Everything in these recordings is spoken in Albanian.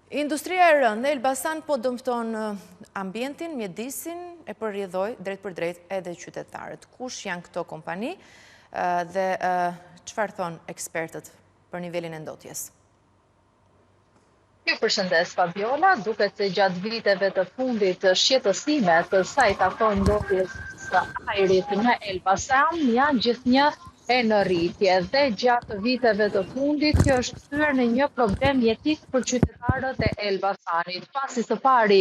Industria e rëndë, Elbasan po dëmton ambientin, mjedisin e përrjedhoj drejt për drejt edhe qytetarët. Kush janë këto kompani dhe çfarë thonë ekspertët për nivelin e ndotjes? Ju përshëndes Fabiola, duket se gjatë viteve të fundit shqetësimet sa i takon ndotjes së ajrit në Elbasan janë gjithnjë e në rritje dhe gjatë viteve të fundit kjo është kthyer në një problem jetik për qytetarët e Elbasanit. Pasi së pari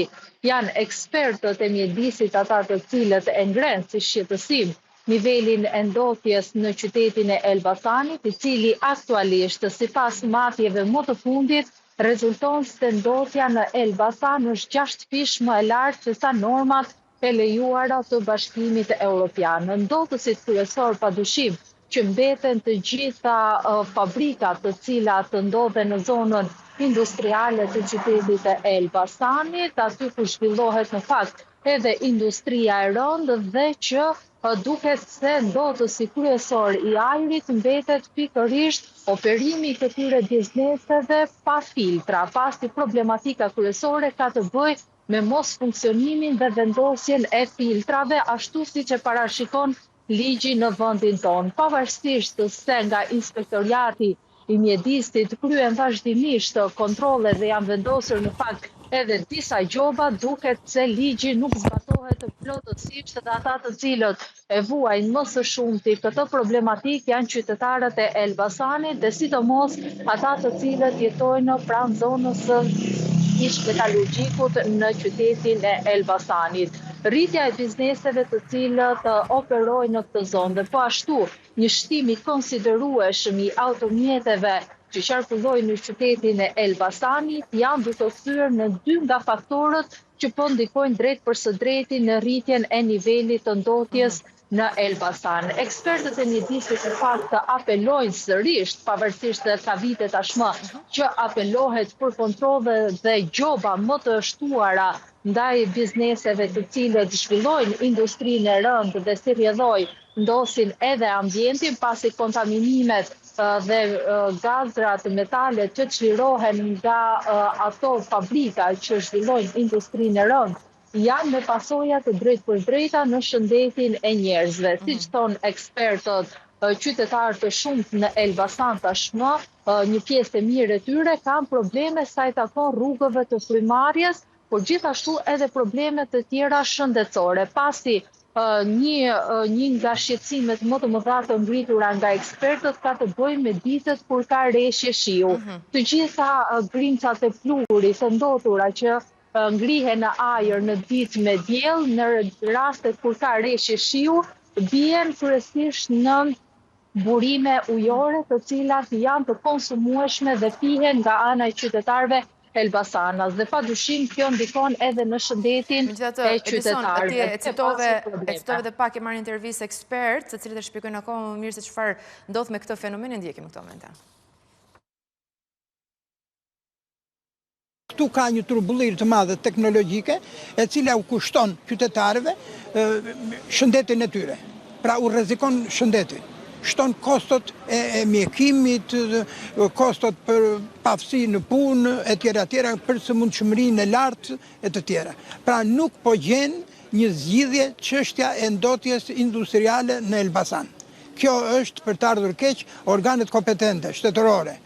janë ekspertët e mjedisit ata të cilët e ngrenë si shqetësim nivelin e ndotjes në qytetin e Elbasanit, i cili aktualisht sipas matjeve më të fundit rezulton se ndotja në Elbasan është 6 fish më e lartë se sa normat e lejuara të Bashkimit Evropian. Ndotësit kryesor padyshim që mbeten të gjitha fabrikat të cilat ndodhen në zonën industriale të qytetit e Elbasanit, aty ku zhvillohet në fakt edhe industria e rëndë dhe që duket se ndotësi kryesor i ajrit mbetet pikërisht operimi i këtyre bizneseve pa filtra, pasi problematika kryesore ka të bëjë me mos funksionimin dhe vendosjen e filtrave, ashtu siç e parashikon ligji në vendin tonë. Pavarësisht se nga inspektoriati i mjedisit kryen vazhdimisht kontrole dhe janë vendosur në fakt edhe disa gjoba, duket se ligji nuk zbatohet plotësisht dhe ata të cilët e vuajnë më së shumti këtë problematik janë qytetarët e Elbasanit dhe sidomos ata të cilët jetojnë pranë zonës së ish metalurgjikut në qytetin e Elbasanit. Rritja e bizneseve të cilët operojnë në këtë zonë dhe po ashtu një shtim i konsiderueshëm i automjeteve që qarkullojnë në qytetin e Elbasanit janë duke kthyer në 2 nga faktorët që po ndikojnë drejt për së drejti në rritjen e nivelit të ndotjes në Elbasan. Ekspertët e mjedisit në fakt apelojnë sërish, pavarësisht se ka vite tashmë që apelohet për kontrolle dhe gjoba më të shtuara ndaj bizneseve të cilët zhvillojnë industrinë e rëndë dhe si rrjedhoj ndosin edhe ambientin, pasi kontaminimet dhe gazrat, metalet që çlirohen nga ato fabrika që zhvillojnë industrinë e rëndë janë me pasoja të drejt për drejta në shëndetin e njerëzve. Siç thonë ekspertët, qytetarët e shumtë në Elbasan tashmë, një pjesë e mirë e tyre kanë probleme sa i takon rrugëve të frymarrjes, por gjithashtu edhe probleme të tjera shëndetësore, pasi një nga shqetësimet më të mëdha të ngritura nga ekspertët ka të bëjë me ditët kur ka reshje shiu. Të gjitha grimcat e pluhurit të ndotura që ngrihen në ajër në ditë me diell, në rastet kur ka reshje shiu, bien kryesisht në burime ujore të cilat janë të konsumueshme dhe pihen nga ana e qytetarëve Elbasanas dhe padyshim kjo ndikon edhe në shëndetin e qytetarëve. E citove dhe pak e marrë intervistë ekspert, se cilët e shpjegojnë akoma më mirë se çfarë ndodh me këtë fenomen e ndjekim në këtë moment. Këtu ka një trubullirë të madhe teknologjike, e cila u kushton qytetarëve shëndetin e tyre. Pra u rrezikon shëndetin. Shton kostot e mjekimit, kostot për pafsi në punë, e tjera, për sëmundshmërinë e lartë e të tjera. Pra nuk po gjen një zgjidhje çështja e ndotjes industriale në Elbasan. Kjo është për të ardhur keq, organet kompetente, shtetërore,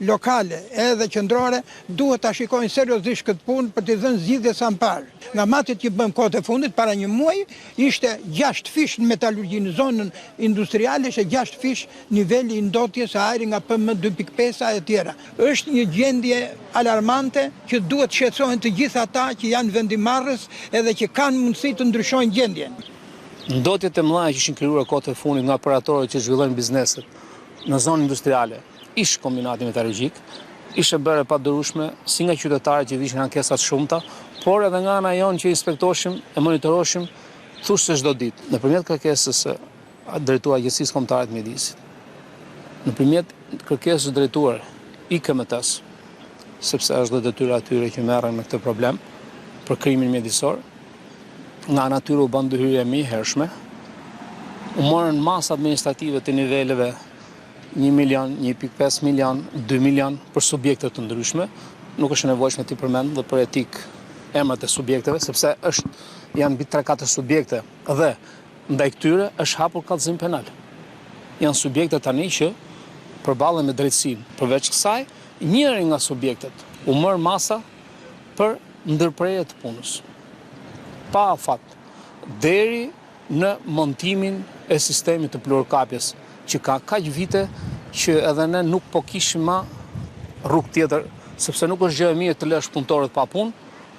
lokale edhe qendrore duhet ta shikojnë seriozisht këtë punë për të dhënë zgjidhje sa më parë. Nga matjet që bëm kohët e fundit para një muaji ishte 6 fish në metalurgji në zonën industriale, ishte 6 fish niveli i ndotjes së ajrit nga PM2.5 e tjera. Është një gjendje alarmante që duhet shqetësohen të gjithë ata që janë vendimarrës edhe që kanë mundësi të ndryshojnë gjendjen. Ndotjet e mëdha që ishin krijuar kohët e fundit nga operatorët që zhvillojnë bizneset në zonë industriale ish kombinati metalurgjik, ishte bërë pa durueshme si nga qytetarët që vishin ankesat shumëta, por edhe nga ana jonë që inspektoshim e monitoroshim thush se çdo ditë, nëpërmjet kërkesës së drejtuar Agjencisë Kombëtare të Mjedisit, nëpërmjet kërkesës drejtuar IKMT-s, sepse është dhe detyra atyre që merren me këtë problem për krimin mjedisor, nga ana tyre u bën ndërhyrje më e hershme, u morën masë administrative të niveleve 1 milion, 1.5 milion, 2 milion për subjekte të ndryshme, nuk është e nevojshme ti përmend dhe për etik emrat e subjekteve, sepse janë mbi 3-4 subjekte dhe ndaj këtyre është hapur kallëzim penal. Janë subjekte tani që përballen me drejtësinë. Përveç kësaj, njëri nga subjektet u mor masa për ndërprerje të punës. Pa afat, deri në montimin e sistemit të plurkapjes, që ka kaq vite që edhe ne nuk po kishim ma rrugë tjetër, sepse nuk është gjë e mirë të lësh punëtorët pa punë,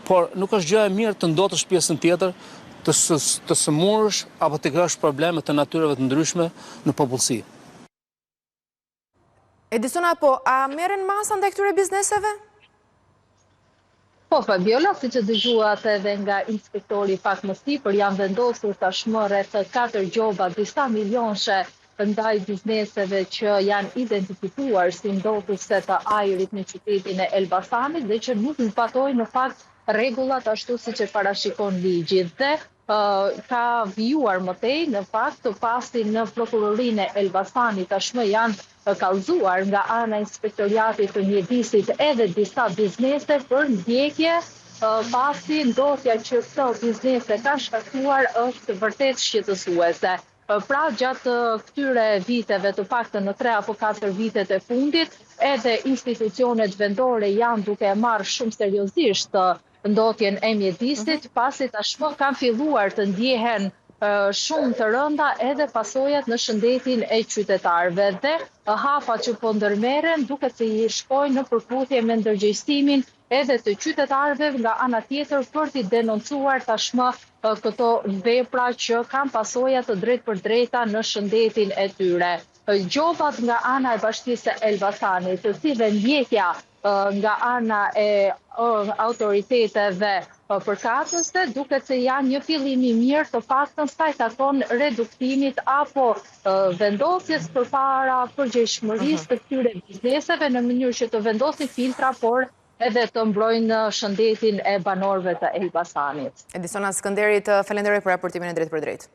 por nuk është gjë e mirë të ndotësh pjesën tjetër, të sëmurësh apo të kesh probleme të natyrave të ndryshme në popullsi. Edisona, a merren masa ndaj këtyre bizneseve? Po, Fabiola, si që dëgjuat edhe nga inspektori pak më sipër, janë vendosur tashmë rreth 4 gjoba, disa milionëshe ndaj bizneseve që janë identifikuar si ndotëse të ajrit në qytetin e Elbasanit dhe që nuk zbatojnë në fakt rregullat ashtu siç e parashikon ligji. Dhe ka vijuar më tej në fakt pasi në prokurorinë e Elbasanit tashmë janë kallëzuar nga ana e inspektoriatit të mjedisit edhe disa biznese për ndjekje pasi ndotja që këto biznese ka shkaktuar është vërtet shqetësuese. Pra, gjatë këtyre viteve, të paktën në 3 apo 4 vitet e fundit, edhe institucionet vendore janë duke marrë shumë seriozisht ndotjen e mjedisit, pasi tashmë kanë filluar të ndjehen shumë të rënda edhe pasojat në shëndetin e qytetarëve dhe hapa që po ndërmerren duket se i shkojnë në përputhje me ndërgjegjësimin edhe të qytetarëve nga ana tjetër për t'i denoncuar tashmë këto vepra që kanë pasoja të drejtpërdrejta në shëndetin e tyre. Gjobat nga ana e Bashkisë së Elbasanit, si dhe ndjekja nga ana e autoriteteve përkatëse, duket se janë një fillim i mirë të paktën sa i takon reduktimit apo vendosjes përpara përgjegjshmërisë të këtyre bizneseve në mënyrë që të vendosin filtra, por edhe të mbrojnë shëndetin e banorëve të Elbasanit. Edisona Skënderi, të falenderoj për raportimin e drejt për drejt.